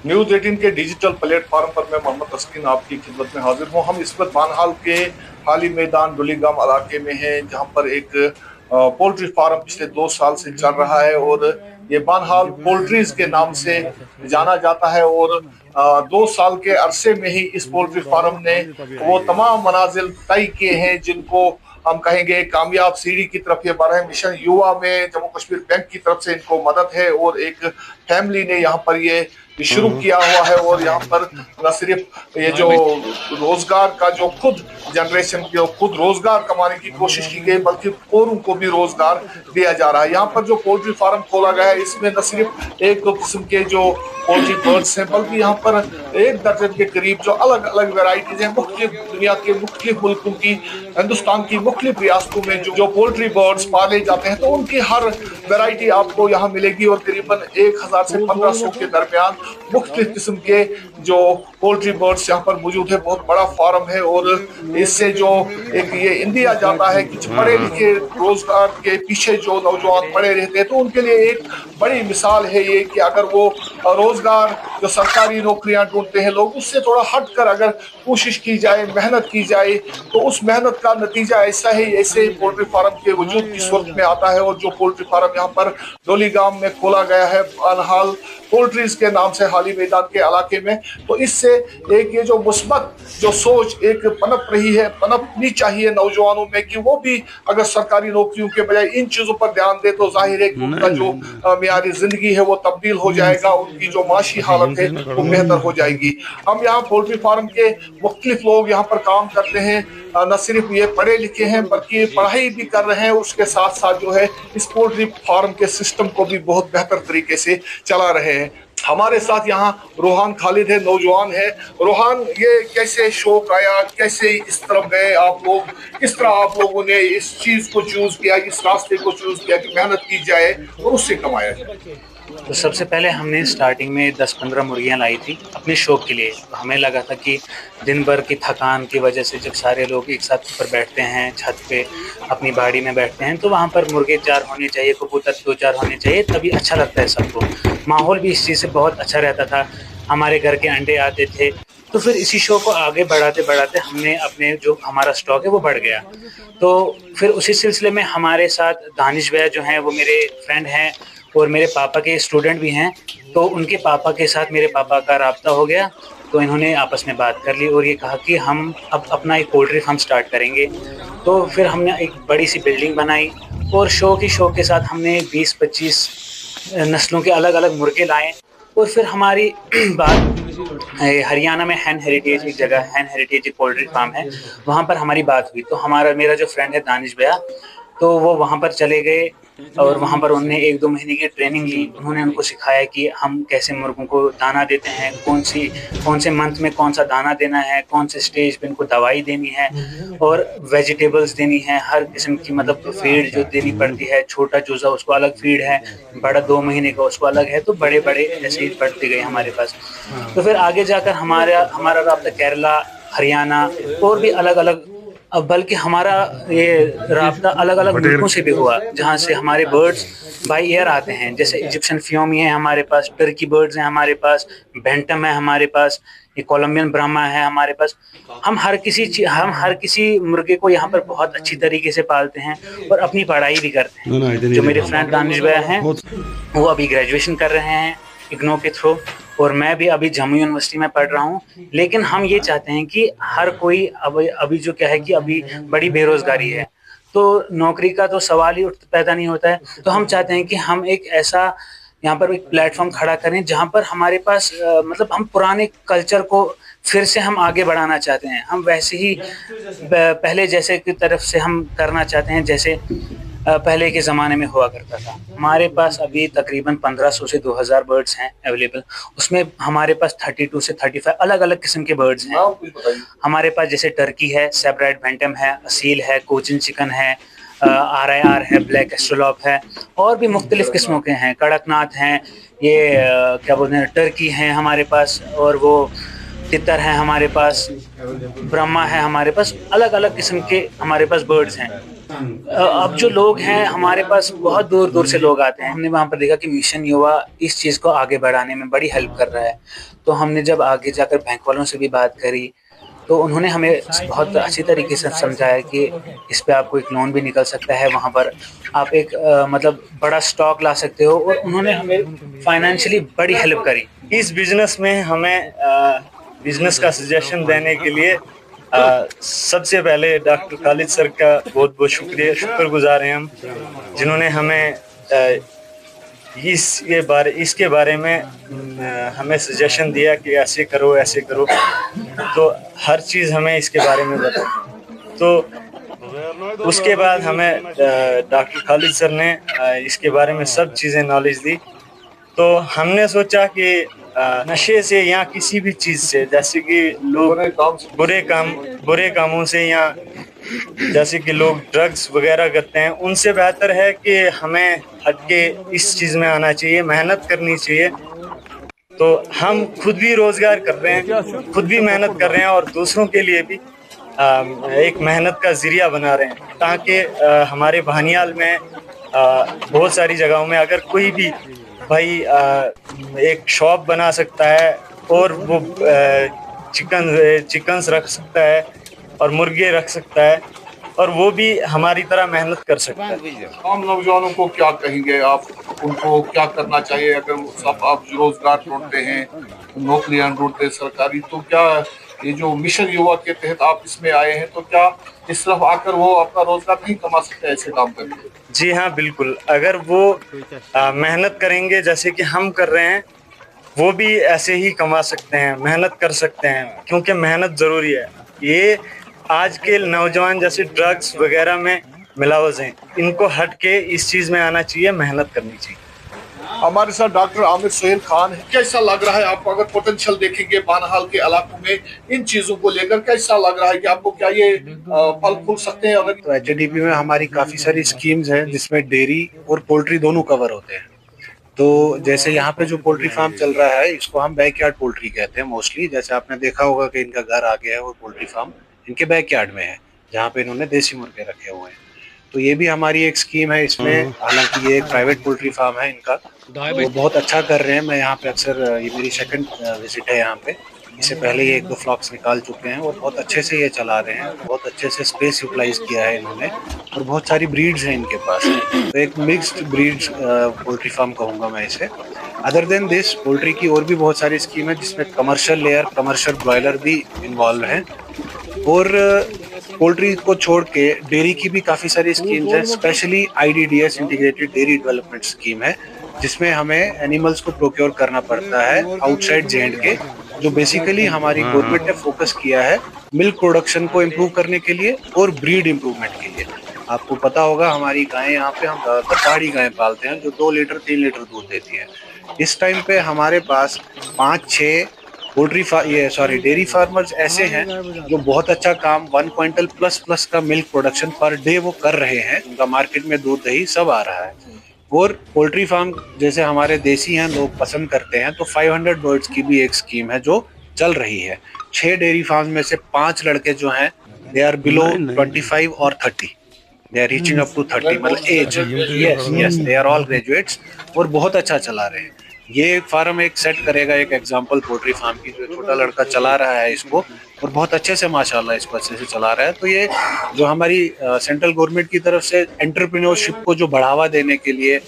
News 18 के digital platform पर मैं मोहम्मद तस्कीन आपकी खिदमत में हाजिर हूँ। हम इस वक्त बानहाल के खाली मैदान डुलीगाम इलाके में हैं, जहां पर एक पोल्ट्री फार्म पिछले 2 साल से चल रहा है और ये बानहाल पोल्ट्रीज के नाम से जाना जाता है। और 2 साल के अरसे में ही इस पोल्ट्री फार्म ने वो तमाम मनाजिल तय किए हैं जिनको हम कहेंगे कामयाब सीढ़ी की तरफ ये बढ़ रहे हैं। मिशन युवा में जम्मू कश्मीर बैंक की तरफ से इनको मदद है और एक फैमिली ने यहाँ पर ये शुरू किया हुआ है। और यहाँ पर न सिर्फ ये जो रोजगार का जो खुद जनरेशन की खुद रोजगार कमाने की कोशिश की गई, बल्कि औरों को भी रोजगार दिया जा रहा है। यहाँ पर जो पोल्ट्री फार्म खोला गया है, इसमें न सिर्फ एक दो किस्म के जो पोल्ट्री बर्ड्स हैं, बल्कि यहाँ पर 1 दर्जन के करीब जो अलग अलग वेराइटीज हैं, मुख्तलिफ दुनिया के मुख्तलिफ मुल्कों की, हिंदुस्तान की मुख्तलिफ रियासतों में जो पोल्ट्री बर्ड्स पाले जाते हैं, तो उनकी हर वेराइटी आपको यहाँ मिलेगी। और करीबन 1000 से 1500 के दरमियान मुख्तलिफ किस्म के जो पोल्ट्री बर्ड्स यहाँ पर मौजूद है। बहुत बड़ा फार्म है और इससे जो एक ये इंडिया जाता है कि जो पढ़े लिखे रोजगार के पीछे जो नौजवान पड़े रहते हैं, तो उनके लिए एक बड़ी मिसाल है ये कि अगर वो रोजगार जो सरकारी नौकरियां ढूंढते हैं लोग, उससे थोड़ा हट कर अगर कोशिश की जाए, मेहनत की जाए, तो उस मेहनत का नतीजा ऐसा ही ऐसे पोल्ट्री फार्म के वजूद की सूरत में आता है। और जो पोल्ट्री फार्म यहाँ पर डोलीगाम में खोला गया है बानहाल पोल्ट्रीज के नाम से हाली मैदान के इलाके में, तो इससे एक ये जो मुस्बत जो सोच एक पनप रही है, पनपनी चाहिए नौजवानों में कि वो भी अगर सरकारी नौकरियों के बजाय इन चीजों पर ध्यान दे, तो जाहिर है कि उनका जो मियारी जिंदगी है वो तब्दील हो जाएगा, उनकी जो माशी हालत है वो बेहतर हो जाएगी। हम यहाँ पोल्ट्री फार्म के मुख्तलिफ लोग यहाँ पर काम करते हैं, न सिर्फ ये पढ़े लिखे हैं बल्कि पढ़ाई भी कर रहे हैं, उसके साथ साथ जो है इस पोल्ट्री फार्म के सिस्टम को भी बहुत बेहतर तरीके से चला रहे हैं। हमारे साथ यहाँ रोहान खालिद है, नौजवान है। रोहान, ये कैसे शौक आया, कैसे इस तरफ गए आप लोग, किस तरह आप लोगों ने इस चीज को चूज किया, इस रास्ते को चूज किया कि मेहनत की जाए और उससे कमाया जाए? तो सबसे पहले हमने स्टार्टिंग में 10-15 मुर्गियाँ लाई थी अपने शौक के लिए। तो हमें लगा था कि दिन भर की थकान की वजह से जब सारे लोग एक साथ ऊपर बैठते हैं, छत पे अपनी बाड़ी में बैठते हैं, तो वहाँ पर मुर्गे 4 होने चाहिए, कबूतर 2-4 होने चाहिए, तभी अच्छा लगता है सबको। माहौल भी इस चीज़ से बहुत अच्छा रहता था, हमारे घर के अंडे आते थे। तो फिर इसी शो को आगे बढ़ाते बढ़ाते हमने अपने जो हमारा स्टॉक है वो बढ़ गया। तो फिर उसी सिलसिले में हमारे साथ दानिश भैया जो हैं वो मेरे फ्रेंड हैं और मेरे पापा के स्टूडेंट भी हैं। तो उनके पापा के साथ मेरे पापा का राब्ता हो गया, तो इन्होंने आपस में बात कर ली और ये कहा कि हम अब अपना एक पोल्ट्री फार्म स्टार्ट करेंगे। तो फिर हमने एक बड़ी सी बिल्डिंग बनाई और शो के साथ हमने 20-25 नस्लों के अलग अलग मुर्गे लाए। और फिर हमारी बात हरियाणा में हैन हेरिटेज एक जगह, हैन हेरिटेज एक पोल्ट्री फार्म है, वहाँ पर हमारी बात हुई। तो हमारा मेरा जो फ्रेंड है दानिश भैया, तो वो वहाँ पर चले गए और वहाँ पर उन्होंने 1-2 महीने की ट्रेनिंग ली। उन्होंने उनको सिखाया कि हम कैसे मुर्गों को दाना देते हैं, कौन से मंथ में कौन सा दाना देना है, कौन से स्टेज पे इनको दवाई देनी है और वेजिटेबल्स देनी है, हर किस्म की मतलब फीड जो देनी पड़ती है। छोटा चूजा उसको अलग फीड है, बड़ा 2 महीने का उसको अलग है। तो बड़े बड़े ऐसे ही बढ़ते गए हमारे पास। तो फिर आगे जाकर हमारा राब्ता केरला, हरियाणा और भी अलग अलग, अब बल्कि हमारा ये राब्ता अलग अलग मुल्कों से भी हुआ, जहाँ से हमारे बर्ड्स बाई एयर आते हैं। जैसे इजिप्शियन फियोमी है हमारे पास, टर्की बर्ड्स हैं हमारे पास, बैंटम है हमारे पास, ये कोलंबियन ब्राह्मा है हमारे पास। हम हर किसी मुर्गे को यहाँ पर बहुत अच्छी तरीके से पालते हैं और अपनी पढ़ाई भी करते हैं। जो मेरे फ्रेंड दानिश भैया हैं वो अभी ग्रेजुएशन कर रहे हैं इग्नो के थ्रू, और मैं भी अभी जम्मू यूनिवर्सिटी में पढ़ रहा हूँ। लेकिन हम ये चाहते हैं कि हर कोई अभी जो क्या है कि अभी बड़ी बेरोजगारी है, तो नौकरी का तो सवाल ही पैदा नहीं होता है। तो हम चाहते हैं कि हम एक ऐसा यहाँ पर एक प्लेटफॉर्म खड़ा करें जहाँ पर हमारे पास मतलब हम पुराने कल्चर को फिर से हम आगे बढ़ाना चाहते हैं। हम वैसे ही पहले जैसे की तरफ से हम करना चाहते हैं जैसे पहले के ज़माने में हुआ करता था। हमारे पास अभी तकरीबन 1500 से 2000 बर्ड्स हैं अवेलेबल। उसमें हमारे पास 32 से 35 अलग अलग किस्म के बर्ड्स हैं। हमारे पास जैसे टर्की है, सेब्राइड बैंटम है, असील है, कोचिन चिकन है, RIR है, ब्लैक एस्ट्रोलॉप है, और भी मुख्तलिफ किस्मों के हैं, कड़कनाथ हैं, ये क्या बोलते हैं टर्की हैं हमारे पास, और वो तितर हैं हमारे पास, ब्रह्मा है हमारे पास। अलग अलग किस्म के हमारे पास बर्ड्स हैं। अब जो लोग हैं हमारे पास बहुत दूर दूर से लोग आते हैं। हमने वहाँ पर देखा कि मिशन युवा इस चीज़ को आगे बढ़ाने में बड़ी हेल्प कर रहा है। तो हमने जब आगे जाकर बैंक वालों से भी बात करी तो उन्होंने हमें बहुत अच्छी तरीके से समझाया कि इस पे आपको एक लोन भी निकल सकता है, वहाँ पर आप एक मतलब बड़ा स्टॉक ला सकते हो, और उन्होंने हमें फाइनेंशियली बड़ी हेल्प करी। इस बिजनेस में हमें बिजनेस का सजेशन देने के लिए सबसे पहले डॉक्टर खालिद सर का बहुत बहुत शुक्रगुजार हैं हम, जिन्होंने हमें इसके बारे में हमें सजेशन दिया कि ऐसे करो ऐसे करो, तो हर चीज़ हमें इसके बारे में बताई। तो उसके बाद हमें डॉक्टर खालिद सर ने इसके बारे में सब चीज़ें नॉलेज दी। तो हमने सोचा कि नशे से या किसी भी चीज़ से, जैसे कि लोग बुरे कामों से, या जैसे कि लोग ड्रग्स वगैरह करते हैं, उनसे बेहतर है कि हमें हटके इस चीज़ में आना चाहिए, मेहनत करनी चाहिए। तो हम खुद भी रोज़गार कर रहे हैं, खुद भी मेहनत कर रहे हैं, और दूसरों के लिए भी एक मेहनत का ज़रिया बना रहे हैं, ताकि हमारे भानियाल में बहुत सारी जगहों में अगर कोई भी भाई एक शॉप बना सकता है और वो चिकन्स रख सकता है और मुर्गे रख सकता है, और वो भी हमारी तरह मेहनत कर सकता है। आम नौजवानों को क्या कहेंगे आप, उनको क्या करना चाहिए? अगर सब आप रोजगार ढूंढते हैं, नौकरियां ढूंढते हैं सरकारी, तो क्या ये जो मिशन युवा के तहत आप इसमें आए हैं, तो क्या इस तरफ आकर वो अपना रोजगार नहीं कमा सकते ऐसे काम करके? जी हाँ, बिल्कुल। अगर वो मेहनत करेंगे जैसे कि हम कर रहे हैं, वो भी ऐसे ही कमा सकते हैं, मेहनत कर सकते हैं, क्योंकि मेहनत ज़रूरी है। ये आज के नौजवान जैसे ड्रग्स वगैरह में मिलावट हैं, इनको हट के इस चीज़ में आना चाहिए, मेहनत करनी चाहिए। हमारे साथ डॉक्टर आमिर सोहेल खान है। कैसा लग रहा है आपको, अगर पोटेंशियल देखेंगे बानहाल के इलाकों में इन चीजों को लेकर, कैसा लग रहा है कि आपको क्या ये फल फूल सकते हैं? अगर तो एचडीपी में हमारी काफ़ी सारी स्कीम्स हैं जिसमें डेयरी और पोल्ट्री दोनों कवर होते हैं। तो जैसे यहाँ पे जो पोल्ट्री फार्म चल रहा है, इसको हम बैकयार्ड पोल्ट्री कहते हैं मोस्टली। जैसे आपने देखा होगा कि इनका घर आगे है, वो पोल्ट्री फार्म इनके बैकयार्ड में है, जहाँ पे इन्होंने देसी मुर्गे रखे हुए हैं। तो ये भी हमारी एक स्कीम है इसमें। हालांकि ये एक प्राइवेट पोल्ट्री फार्म है इनका, वो बहुत अच्छा कर रहे हैं। मैं यहाँ पे अक्सर, ये मेरी सेकंड विजिट है यहाँ पे। इससे पहले ये 1-2 फ्लॉक्स निकाल चुके हैं और बहुत अच्छे से ये चला रहे हैं। बहुत अच्छे से स्पेस यूटिलाइज किया है इन्होंने, और बहुत सारी ब्रीड्स हैं इनके पास। तो एक मिक्स्ड ब्रीड्स पोल्ट्री फार्म कहूँगा मैं इसे। अदर देन दिस, पोल्ट्री की और भी बहुत सारी स्कीम है जिसमें कमर्शियल लेयर, कमर्शियल ब्रॉयलर भी इन्वॉल्व हैं। और पोल्ट्री को छोड़ के डेयरी की भी काफ़ी सारी स्कीम्स हैं। Specially IDDS, integrated dairy development scheme है, जिसमें हमें एनिमल्स को प्रोक्योर करना पड़ता है आउटसाइड J&K। जो बेसिकली हमारी गवर्नमेंट ने फोकस किया है मिल्क प्रोडक्शन को इम्प्रूव करने के लिए और ब्रीड इम्प्रूवमेंट के लिए। आपको पता होगा हमारी गायें, यहाँ पे हम ज़्यादातर पहाड़ी गायें पालते हैं जो 2 लीटर 3 लीटर दूध देती हैं। इस टाइम पे हमारे पास 5-6 डेयरी फार्मर्स ऐसे हैं जो बहुत अच्छा काम 1 क्विंटल प्लस का मिल्क प्रोडक्शन पर डे वो कर रहे हैं। उनका मार्केट में दूध दही सब आ रहा है। और पोल्ट्री फार्म जैसे हमारे देसी हैं, लोग पसंद करते हैं, तो 500 बर्ड्स की भी एक स्कीम है जो चल रही है। 6 डेयरी फार्म में से 5 लड़के जो हैं, दे आर बिलो 25 और 30, they are reaching up to 30, मतलब age. Yes, they are all graduates और बहुत अच्छा चला रहे हैं। ये फार्म एक सेट करेगा एक एग्जांपल पोल्ट्री फार्म की। जो छोटा लड़का चला रहा है इसको, और बहुत अच्छे से माशाल्लाह इसको अच्छे से चला रहा है। तो ये जो हमारी सेंट्रल गवर्नमेंट की तरफ से एंटरप्रेन्योरशिप को जो बढ़ावा देने के लिए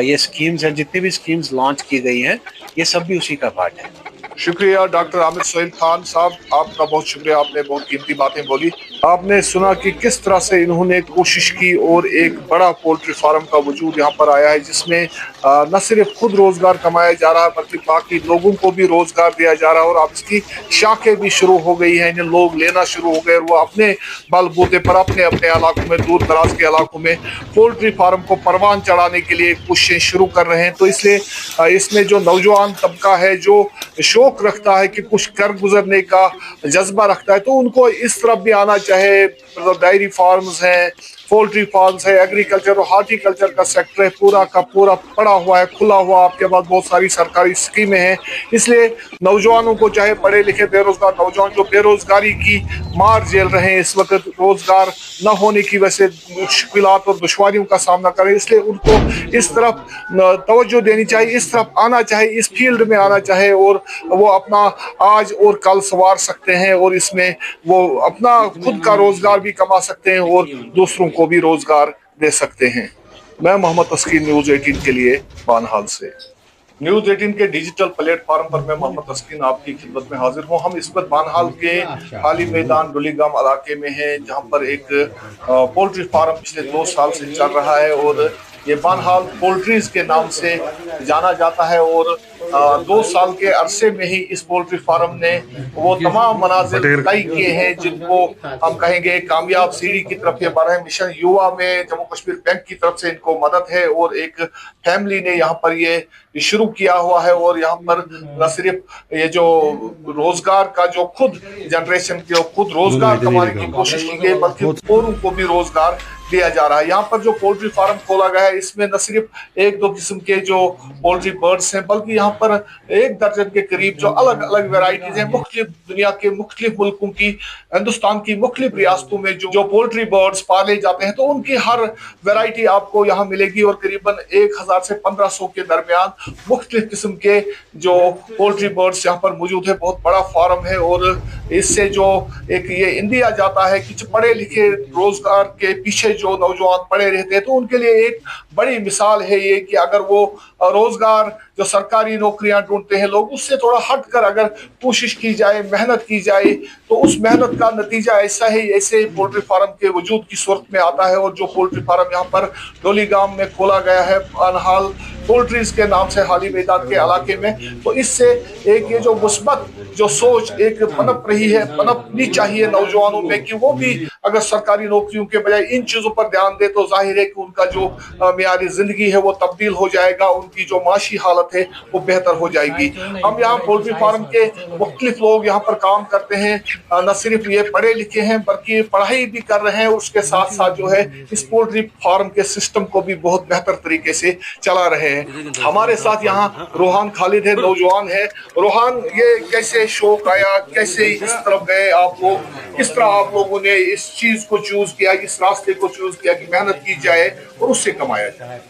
ये स्कीम्स हैं, जितनी भी स्कीम्स लॉन्च की गई हैं, ये सब भी उसी का पार्ट है। शुक्रिया डॉक्टर आमिर सोहेल खान साहब, आपका बहुत शुक्रिया। आपने बहुत कीमती बातें बोली। आपने सुना कि किस तरह से इन्होंने कोशिश की और एक बड़ा पोल्ट्री फार्म का वजूद यहाँ पर आया है, जिसमें न सिर्फ खुद रोजगार कमाया जा रहा है बल्कि बाकी लोगों को भी रोजगार दिया जा रहा है। और अब इसकी शाखें भी शुरू हो गई हैं, इन्हें लोग लेना शुरू हो गए और वो अपने बलबूते पर अपने अपने इलाकों में, दूर दराज के इलाकों में पोल्ट्री फार्म को परवान चढ़ाने के लिए कोशिशें शुरू कर रहे हैं। तो इसलिए इसमें जो नौजवान तबका है, जो शौक रखता है कि कुछ कर गुजरने का जज्बा रखता है, तो उनको इस तरफ भी आना चाहे। डेयरी फार्म्स हैं, पोल्ट्री फार्म्स है, एग्रीकल्चर और हार्टिकल्चर का सेक्टर है, पूरा का पूरा पड़ा हुआ है, खुला हुआ। आपके पास बहुत सारी सरकारी स्कीमें हैं, इसलिए नौजवानों को, चाहे पढ़े लिखे बेरोजगार नौजवान जो बेरोजगारी की मार झेल रहे हैं इस वक्त, रोजगार न होने की वजह से मुश्किलात और दुश्वारियों का सामना कर रहे हैं, इसलिए उनको इस तरफ तवज्जो देनी चाहिए, इस तरफ आना चाहिए, इस फील्ड में आना चाहिए, और वो अपना आज और कल संवार सकते हैं, और इसमें वो अपना खुद का रोजगार भी कमा सकते हैं और दूसरों को भी रोजगार दे सकते हैं। मैं मोहम्मद तस्कीन, न्यूज़ 18 के लिए बानहाल से। न्यूज़ 18 के डिजिटल प्लेटफॉर्म पर मैं मोहम्मद तस्कीन आपकी खिदमत में हाजिर हूँ। हम इस वक्त बानहाल के खाली मैदान डुलीगाम इलाके में हैं, जहाँ पर एक पोल्ट्री फार्म पिछले 2 साल से चल रहा है, और ये बानहाल पोल्ट्रीज के नाम से जाना जाता है। और 2 साल के अरसे में ही इस पोल्ट्री फार्म ने वो तमाम मनाजिर तय किए हैं जिनको हम कहेंगे कामयाब सीढ़ी की तरफ। ये 12 मिशन युवा में जम्मू कश्मीर बैंक की तरफ से इनको मदद है, और एक फैमिली ने यहाँ पर ये शुरू किया हुआ है, और यहाँ पर न सिर्फ ये जो रोजगार का जो खुद जनरेशन की खुद रोजगार कमाने की कोशिश की गई, बल्कि औरों को भी रोजगार दिया जा रहा है। यहाँ पर जो पोल्ट्री फार्म खोला गया है, इसमें न सिर्फ 1-2 किस्म के जो पोल्ट्री बर्ड्स हैं, बल्कि यहाँ पर 1 दर्जन के करीब जो अलग अलग वेराइटीज हैं, मुख्तलिफ दुनिया के मुख्तलिफ मुल्कों की, हिंदुस्तान की मुख्तलिफ रियासतों में जो पोल्ट्री बर्ड्स पाले जाते हैं, तो उनकी हर वेराइटी आपको यहाँ मिलेगी। और करीबन 1000 से 1500 के दरमियान मुख्तलिफ किस्म के जो पोल्ट्री बर्ड्स यहाँ पर मौजूद है। बहुत बड़ा फार्म है, और इससे जो एक ये इंदिया जाता है कि पढ़े लिखे रोजगार के पीछे जो नौजवान पड़े रहते हैं, तो उनके लिए एक बड़ी मिसाल है ये कि अगर वो रोजगार जो सरकारी नौकरियां ढूंढते हैं लोग, उससे थोड़ा हटकर अगर कोशिश की जाए, मेहनत की जाए, तो उस मेहनत का नतीजा ऐसे पोल्ट्री फार्म के वजूद की सूरत में आता है। और जो पोल्ट्री फार्म यहाँ पर डोलीगाम में खोला गया है, बानहाल पोल्ट्रीज के नाम से, हाली मैदान के इलाके में, तो इससे एक ये जो मुस्बत जो सोच एक पनप रही है, पनपनी चाहिए नौजवानों में कि वो भी अगर सरकारी नौकरियों के बजाय इन चीजों पर ध्यान दे, तो जाहिर है कि उनका जो मियारी जिंदगी है वो तब्दील हो जाएगा, उनकी जो माशी हालत है वो बेहतर हो जाएगी। हम यहाँ पोल्ट्री फार्म के मुख्तलिफ लोग यहाँ पर काम करते हैं, न सिर्फ ये पढ़े लिखे हैं बल्कि पढ़ाई भी कर रहे हैं, उसके साथ साथ जो है इस पोल्ट्री फार्म के सिस्टम को भी बहुत बेहतर तरीके से चला रहे हैं। हमारे साथ यहाँ रोहान खालिद है, नौजवान है। रोहान, ये कैसे शौक आया, कैसे इस तरफ गए आप लोग, किस तरह आप लोगों ने इस चीज को चूज किया, इस रास्ते को चूज किया कि मेहनत की जाए और उससे कमाया जाए?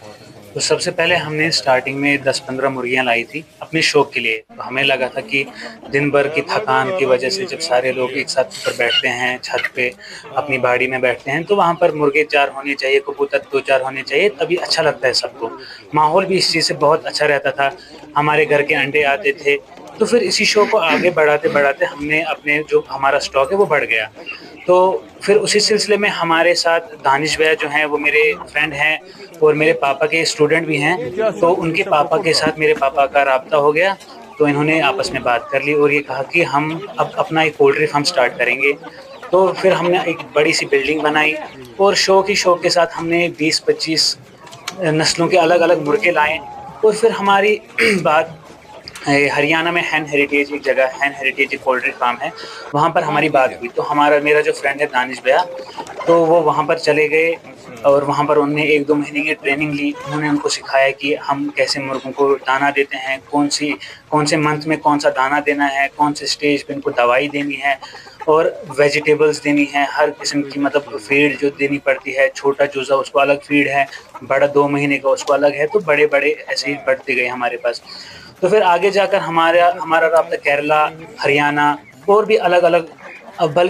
तो सबसे पहले हमने स्टार्टिंग में 10-15 मुर्गियां लाई थी अपने शौक के लिए। तो हमें लगा था कि दिन भर की थकान की वजह से जब सारे लोग एक साथ ऊपर बैठते हैं, छत पे अपनी बाड़ी में बैठते हैं, तो वहाँ पर मुर्गे 4 होने चाहिए, कबूतर 2-4 होने चाहिए, तभी अच्छा लगता है सबको। माहौल भी इस चीज़ से बहुत अच्छा रहता था, हमारे घर के अंडे आते थे। तो फिर इसी शो को आगे बढ़ाते बढ़ाते हमने अपने जो हमारा स्टॉक है वो बढ़ गया। तो फिर उसी सिलसिले में हमारे साथ दानिश भैया जो हैं वो मेरे फ्रेंड हैं और मेरे पापा के स्टूडेंट भी हैं। तो उनके पापा के साथ मेरे पापा का राब्ता हो गया, तो इन्होंने आपस में बात कर ली और ये कहा कि हम अब अपना एक पोल्ट्री फार्म स्टार्ट करेंगे। तो फिर हमने एक बड़ी सी बिल्डिंग बनाई और शौक के साथ हमने 20-25 नस्लों के अलग अलग मुर्गे लाए। और फिर हमारी बात हरियाणा में हैन हेरिटेज एक जगह, हैन हेरिटेज एक पोल्ट्री फार्म है, वहाँ पर हमारी बात हुई। तो मेरा जो फ्रेंड है दानिश भैया, तो वो वहाँ पर चले गए और वहाँ पर उन्होंने 1-2 महीने की ट्रेनिंग ली। उन्होंने उनको सिखाया कि हम कैसे मुर्गों को दाना देते हैं, कौन से मंथ में कौन सा दाना देना है, कौन से स्टेज पे इनको दवाई देनी है और वेजिटेबल्स देनी है, हर किस्म की मतलब फीड जो देनी पड़ती है। छोटा चूज़ा उसको अलग फीड है, बड़ा 2 महीने का उसको अलग है। तो बड़े बड़े ऐसे ही बढ़ते गए हमारे पास। तो फिर आगे जाकर हमारा राब्ता केरला, हरियाणा और भी अलग अलग, बल्कि